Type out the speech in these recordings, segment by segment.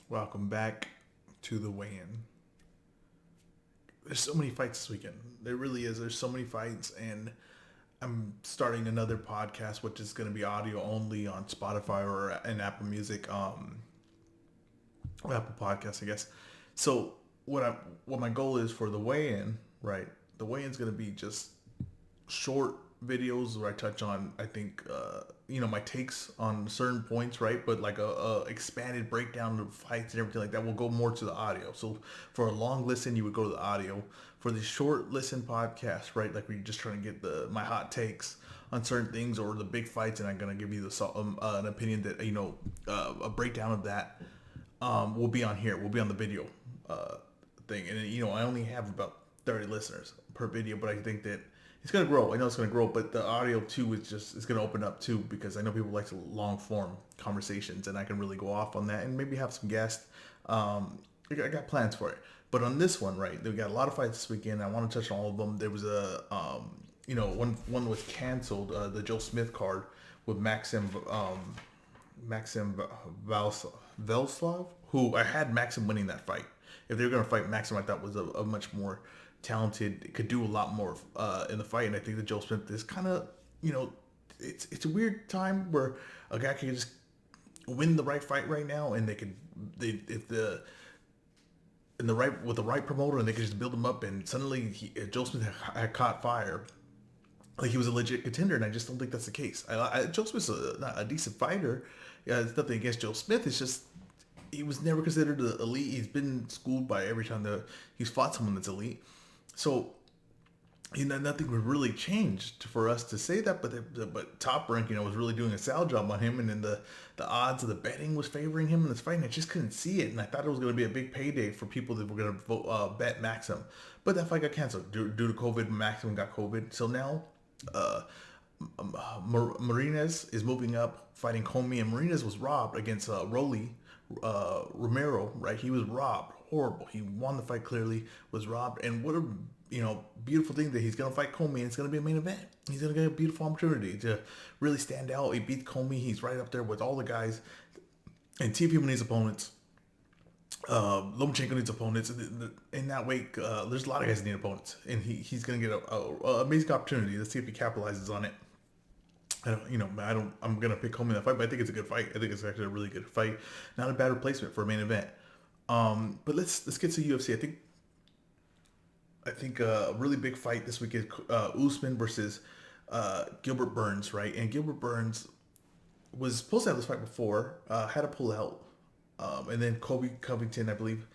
Welcome back to the weigh-in. There's so many fights this weekend. There really is. There's so many fights, and I'm starting another podcast, which is going to be audio only on Spotify or in Apple Music, or Apple Podcasts, I guess. So what my goal is for the weigh-in, right? The weigh-in is going to be just short videos where I touch on, I think, my takes on certain points, right? But like a expanded breakdown of fights and everything like that will go more to the audio. So for a long listen, you would go to the audio. For the short listen podcast, right? Like where you're just trying to get my hot takes on certain things or the big fights, and I'm gonna give you an opinion that a breakdown of that will be on here. Will be on the video thing, and I only have about 30 listeners per video, but I think that it's gonna grow. I know it's gonna grow, but the audio too is gonna open up too, because I know people like long form conversations, and I can really go off on that and maybe have some guests. I got plans for it, but on this one, right, we got a lot of fights this weekend. I want to touch on all of them. There was one was canceled, the Joe Smith card with Maxim Velslav, who I had Maxim winning that fight. If they were going to fight Maxim, I thought was a much more talented, could do a lot more in the fight. And I think that Joe Smith is kind of, it's a weird time where a guy can just win the right fight right now, and if the in the right with the right promoter, and they could just build him up, and suddenly Joe Smith had caught fire. Like he was a legit contender, and I just don't think that's the case. Joe Smith's not a decent fighter. Yeah, it's nothing against Joe Smith. It's just he was never considered the elite. He's been schooled by every time that he's fought someone that's elite. So nothing would really change for us to say that. But Top Rank, was really doing a sal job on him, and then the odds of the betting was favoring him in this fight, and I just couldn't see it. And I thought it was going to be a big payday for people that were going to bet Maxim, but that fight got canceled due to COVID. Maxim got COVID, so now Marinez is moving up, fighting Comey, and Marinez was robbed against Rolly Romero, right? He was robbed, horrible. He won the fight clearly, was robbed, and what a beautiful thing that he's gonna fight Comey, and it's gonna be a main event. He's gonna get a beautiful opportunity to really stand out. He beat Comey. He's right up there with all the guys, and Teofimo needs opponents. Lomachenko needs opponents. In that wake, there's a lot of guys that need opponents, and he's gonna get a amazing opportunity. Let's see if he capitalizes on it. I'm gonna pick Comey in that fight, but I think it's a good fight. I think it's actually a really good fight. Not a bad replacement for a main event. But let's get to UFC. I think a really big fight this week is Usman versus Gilbert Burns, right? And Gilbert Burns was supposed to have this fight before, had to pull out, and then Kobe Covington, I believe,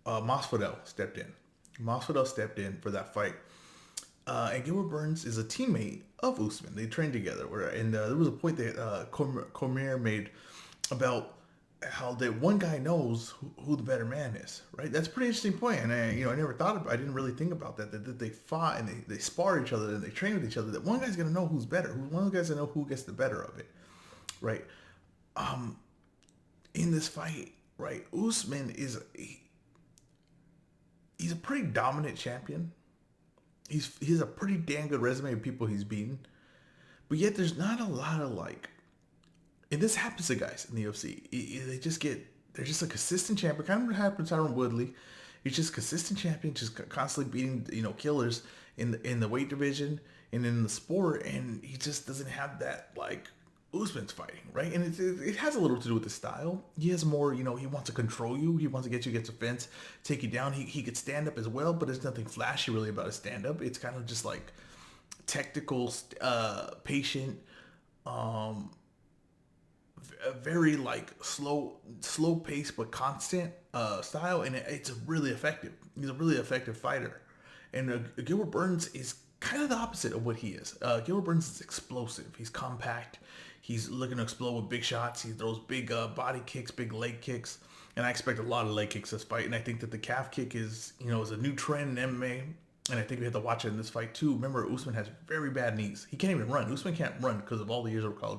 Masvidal stepped in. Masvidal stepped in for that fight. And Gilbert Burns is a teammate of Usman. They trained together. And there was a point that Cormier made about how that one guy knows who the better man is, right? That's a pretty interesting point. And I never thought about. I didn't really think about that. That they fought and they spar each other and they train with each other. That one guy's gonna know who's better. One of the guys gonna know who gets the better of it, right? In this fight, right? Usman he's a pretty dominant champion. He's a pretty damn good resume of people he's beaten, but yet there's not a lot of and this happens to guys in the UFC. They're just a consistent champion. Kind of what happened to Tyron Woodley. He's just a consistent champion, just constantly beating killers in the weight division and in the sport, and he just doesn't have that Usman's fighting, right? And it has a little to do with the style. He has more, he wants to control you. He wants to get you against the fence, take you down. He could stand up as well, but there's nothing flashy really about his stand up. It's kind of just technical, patient, very slow pace but constant style, and it's really effective. He's a really effective fighter, and Gilbert Burns is kind of the opposite of what he is. Gilbert Burns is explosive. He's compact. He's looking to explode with big shots. He throws big body kicks, big leg kicks, and I expect a lot of leg kicks this fight. And I think that the calf kick is a new trend in MMA, and I think we have to watch it in this fight too. Remember, Usman has very bad knees. He can't even run. Usman can't run because of all the years of college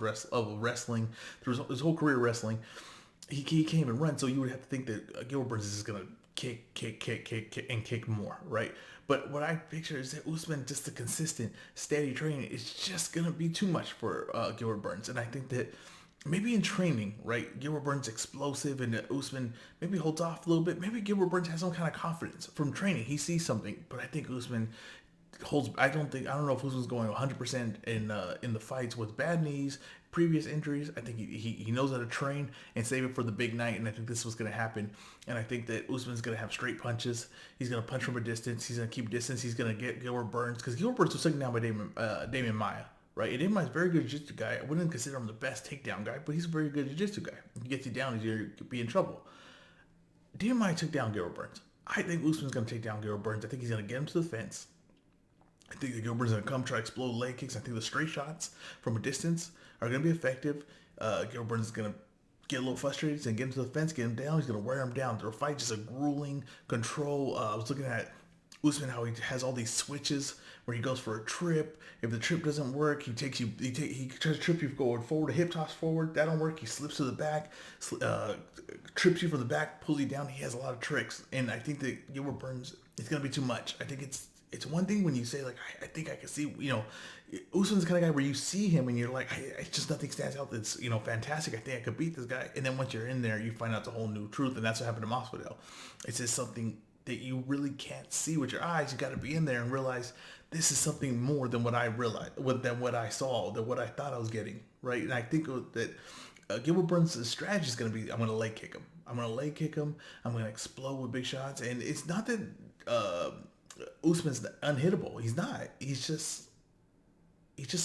wrestling, through his whole career wrestling. He can't even run, so you would have to think that Gilbert Burns is just gonna kick, and kick more, right? But what I picture is that Usman, just the consistent, steady training, is just gonna be too much for Gilbert Burns, and I think that maybe in training, right? Gilbert Burns explosive and Usman maybe holds off a little bit. Maybe Gilbert Burns has some kind of confidence from training. He sees something, but I think Usman holds. I don't know if Usman's going 100% in the fights with bad knees, previous injuries. I think he knows how to train and save it for the big night. And I think this was going to happen. And I think that Usman's going to have straight punches. He's going to punch from a distance. He's going to keep distance. He's going to get Gilbert Burns because Gilbert Burns was taken down by Damian Maia. Right, and Damian Maia's a very good jiu-jitsu guy. I wouldn't consider him the best takedown guy, but he's a very good jiu-jitsu guy. If he gets you down, you could be in trouble. Damian Maia took down Gilbert Burns. I think Usman's going to take down Gilbert Burns. I think he's going to get him to the fence. I think that Gilbert Burns is going to come try to explode leg kicks. I think the straight shots from a distance are going to be effective. Gilbert Burns is going to get a little frustrated. He's going to get him to the fence, get him down. He's going to wear him down. The fight just a grueling control. I was looking at Usman, how he has all these switches where he goes for a trip. If the trip doesn't work, he tries to trip you going forward, a hip toss forward. That don't work. He slips to the back, trips you from the back, pulls you down. He has a lot of tricks, and I think that Gilbert Burns, it's gonna be too much. I think it's one thing when you say like I think I can see, Usman's the kind of guy where you see him and you're like, it's just nothing stands out that's fantastic. I think I could beat this guy, and then once you're in there, you find out the whole new truth, and that's what happened to Masvidal. It's just something that you really can't see with your eyes. You got to be in there and realize this is something more than what I realized, than what I saw, than what I thought I was getting, right? And I think that Gilbert Burns' strategy is going to be, I'm going to leg kick him. I'm going to explode with big shots. And it's not that Usman's unhittable. He's not. He's just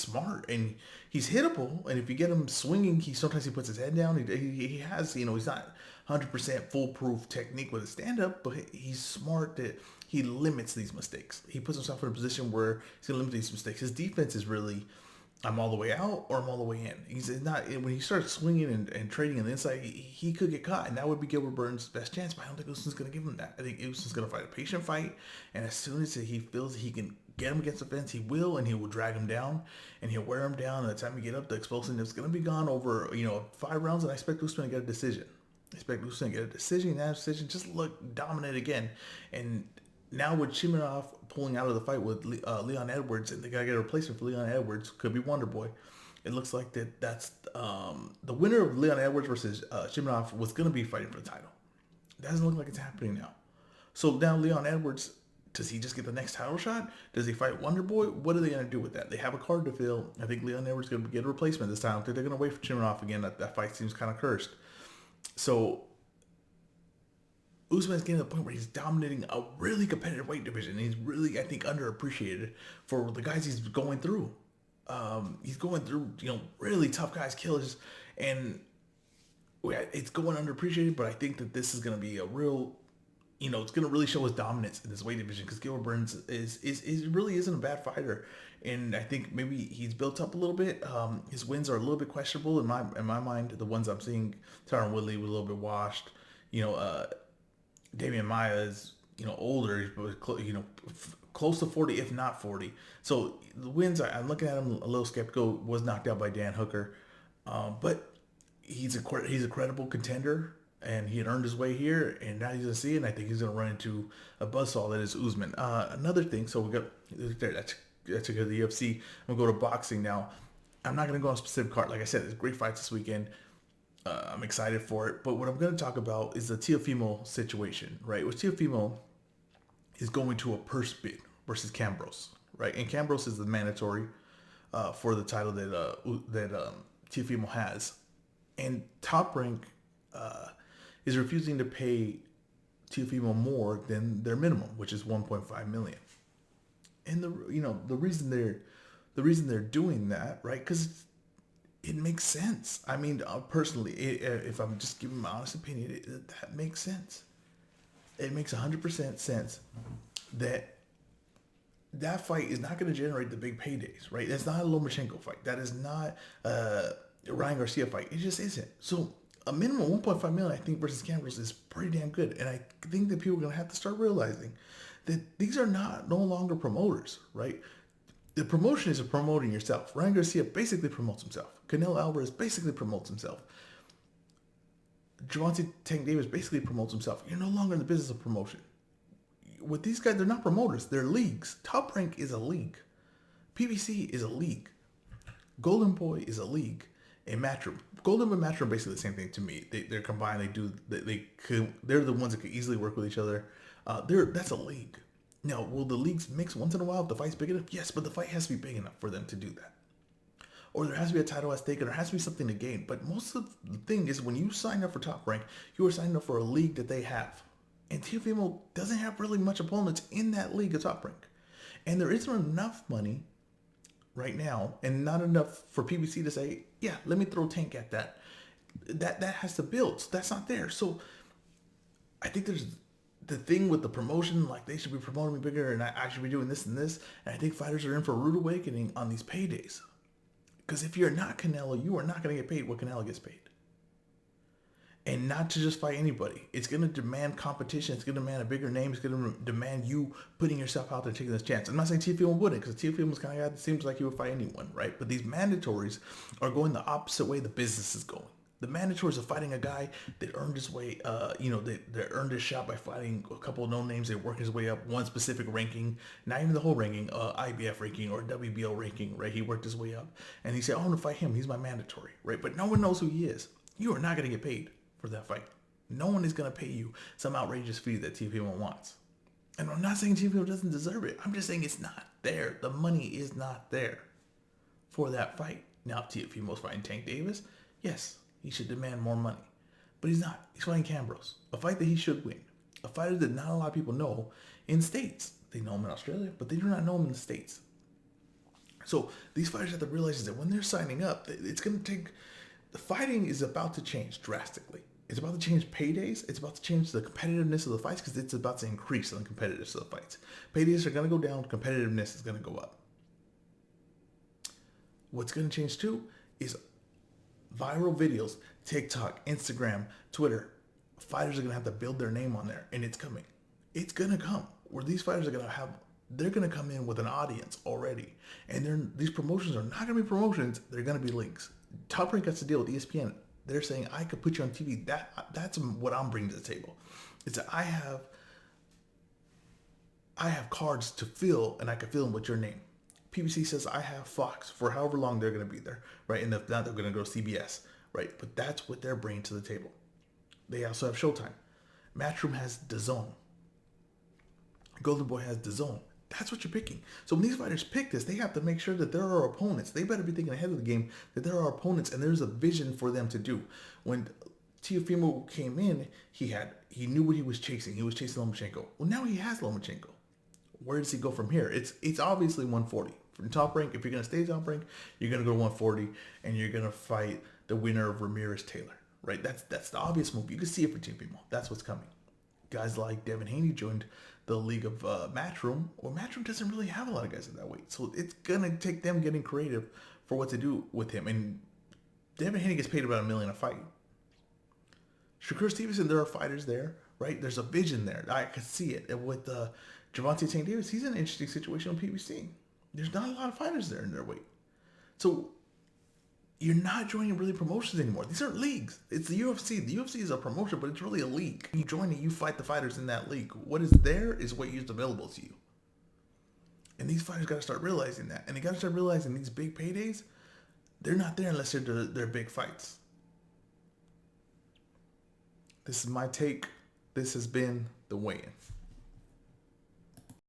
smart, and he's hittable. And if you get him swinging, sometimes he puts his head down. He has, he's not 100% foolproof technique with a stand-up, but he's smart that he limits these mistakes. He puts himself in a position where he's going to limit these mistakes. His defense is really, I'm all the way out or I'm all the way in. He's not, when he starts swinging and trading on the inside, he could get caught, and that would be Gilbert Burns' best chance, but I don't think Usman's going to give him that. I think Usman's going to fight a patient fight, and as soon as he feels he can get him against the fence, he will, and he will drag him down, and he'll wear him down. And by the time you get up, the explosiveness is going to be gone over, 5 rounds, and I expect Usman to get a decision. That decision just look dominant again. And now with Chiminov pulling out of the fight with Leon Edwards, and they got to get a replacement for Leon Edwards, could be Wonder Boy. It looks like that's the winner of Leon Edwards versus Chiminov was going to be fighting for the title. It doesn't look like it's happening now. So now Leon Edwards, does he just get the next title shot? Does he fight Wonder Boy? What are they going to do with that? They have a card to fill. I think Leon Edwards is going to get a replacement this time. I think they're going to wait for Chiminov again. That fight seems kind of cursed. So Usman's getting to the point where he's dominating a really competitive weight division. He's really, I think, underappreciated for the guys he's going through. He's going through, really tough guys, killers, and it's going underappreciated. But I think that this is going to be a real, it's going to really show his dominance in this weight division, because Gilbert Burns is really isn't a bad fighter, and I think maybe he's built up a little bit. His wins are a little bit questionable in my mind. The ones I'm seeing, Tyron Woodley was a little bit washed. Damian Maia is older, but close to 40, if not 40. So the wins, I'm looking at him a little skeptical. Was knocked out by Dan Hooker, but he's a credible contender, and he had earned his way here, and now he's gonna see it. And I think he's gonna run into a buzzsaw that is Usman. Another thing, so we got that's to go to the UFC. I'm gonna go to boxing now. I'm not gonna go on a specific card. Like I said, there's great fights this weekend. I'm excited for it. But what I'm going to talk about is the Teofimo situation, right? With Teofimo is going to a purse bid versus Cambros, right? And Cambros is the mandatory for the title that Teofimo has. And Top Rank is refusing to pay Teofimo more than their minimum, which is $1.5 million. And the reason they're doing that, right? Because it makes sense. I mean, personally, if I'm just giving my honest opinion, that makes sense. It makes 100% sense that fight is not going to generate the big paydays, right? That's not a Lomachenko fight. That is not a Ryan Garcia fight. It just isn't. So a minimum 1.5 million, I think, versus Campbell's is pretty damn good. And I think that people are going to have to start realizing that these are no longer promoters, right? The promotion is promoting yourself. Ryan Garcia basically promotes himself. Canelo Alvarez basically promotes himself. Gervonta Tank Davis basically promotes himself. You're no longer in the business of promotion. With these guys, they're not promoters. They're leagues. Top Rank is a league. PBC is a league. Golden Boy is a league. and Matchroom. Golden and Matchroom are basically the same thing to me. They're combined. They're the ones that could easily work with each other. That's a league. Now, will the leagues mix once in a while if the fight's big enough? Yes, but the fight has to be big enough for them to do that. Or there has to be a title at stake, or there has to be something to gain. But most of the thing is, when you sign up for Top Rank, you are signing up for a league that they have. And Teofimo doesn't have really much opponents in that league of Top Rank. And there isn't enough money right now, and not enough for PBC to say, yeah, let me throw Tank at that. That has to build. So that's not there. So I think there's the thing with the promotion, like they should be promoting me bigger, and I should be doing this and this. And I think fighters are in for a rude awakening on these paydays. Because if you're not Canelo, you are not going to get paid what Canelo gets paid. And not to just fight anybody. It's going to demand competition. It's going to demand a bigger name. It's going to demand you putting yourself out there, taking this chance. I'm not saying Teofimo wouldn't, because Teofimo's kind of guy that seems like he would fight anyone, right? But these mandatories are going the opposite way the business is going. The mandatories are fighting a guy that earned his way, that earned his shot by fighting a couple of known names. They work his way up one specific ranking, not even the whole ranking, IBF ranking or WBO ranking, right? He worked his way up, and he said, "Oh, I'm gonna fight him. He's my mandatory," right? But no one knows who he is. You are not gonna get paid for that fight. No one is gonna pay you some outrageous fee that Teofimo wants. And I'm not saying Teofimo doesn't deserve it. I'm just saying it's not there. The money is not there for that fight. Now, Teofimo's fighting Tank Davis. Yes. He should demand more money. But he's not. He's fighting Cambros. A fight that he should win. A fighter that not a lot of people know in States. They know him in Australia, but they do not know him in the States. So these fighters have to realize that when they're signing up, it's going to take... The fighting is about to change drastically. It's about to change paydays. It's about to change the competitiveness of the fights because it's about to increase the competitiveness of the fights. Paydays are going to go down. Competitiveness is going to go up. What's going to change too is viral videos, TikTok, Instagram, Twitter. Fighters are going to have to build their name on there, and it's coming. It's going to come where these fighters are going to have, they're going to come in with an audience already. And these promotions are not going to be promotions. They're going to be links. Top Rank has to deal with ESPN. They're saying, I could put you on TV. That's what I'm bringing to the table. It's that I have cards to fill, and I can fill them with your name. PBC says I have Fox for however long they're going to be there, right? And if not, they're going to go to CBS, right? But that's what they're bringing to the table. They also have Showtime. Matchroom has DAZN. Golden Boy has DAZN. That's what you're picking. So when these fighters pick this, they have to make sure that there are opponents. They better be thinking ahead of the game that there are opponents and there's a vision for them to do. When Teofimo came in, he knew what he was chasing. He was chasing Lomachenko. Well, now he has Lomachenko. Where does he go from here? It's obviously 140. From Top Rank, if you're going to stay Top Rank, you're going to go to 140, and you're going to fight the winner of Ramirez-Taylor, right? That's the obvious move. You can see it for Teofimo. That's what's coming. Guys like Devin Haney joined the league of Matchroom. Well, Matchroom doesn't really have a lot of guys at that weight, so it's going to take them getting creative for what to do with him. And Devin Haney gets paid about $1 million a fight. Shakur Stevenson, there are fighters there, right? There's a vision there. I could see it. And with Gervonta St. Davis, he's in an interesting situation on PBC. There's not a lot of fighters there in their weight. So you're not joining really promotions anymore. These aren't leagues. It's the UFC. The UFC is a promotion, but it's really a league. You join it, you fight the fighters in that league. What is there is what is available to you. And these fighters got to start realizing that. And they got to start realizing these big paydays, they're not there unless they're big fights. This is my take. This has been The Weigh-In.